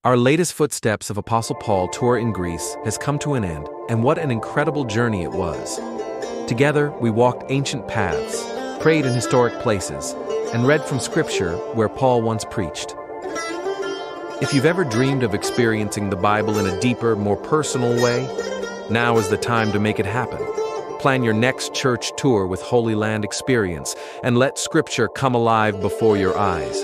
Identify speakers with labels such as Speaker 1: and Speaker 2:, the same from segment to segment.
Speaker 1: Our latest footsteps of Apostle Paul tour in Greece has come to an end, and what an incredible journey it was. Together, we walked ancient paths, prayed in historic places, and read from Scripture where Paul once preached. If you've ever dreamed of experiencing the Bible in a deeper, more personal way, now is the time to make it happen. Plan your next church tour with Holy Land Experience and let Scripture come alive before your eyes.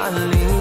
Speaker 2: Hallelujah.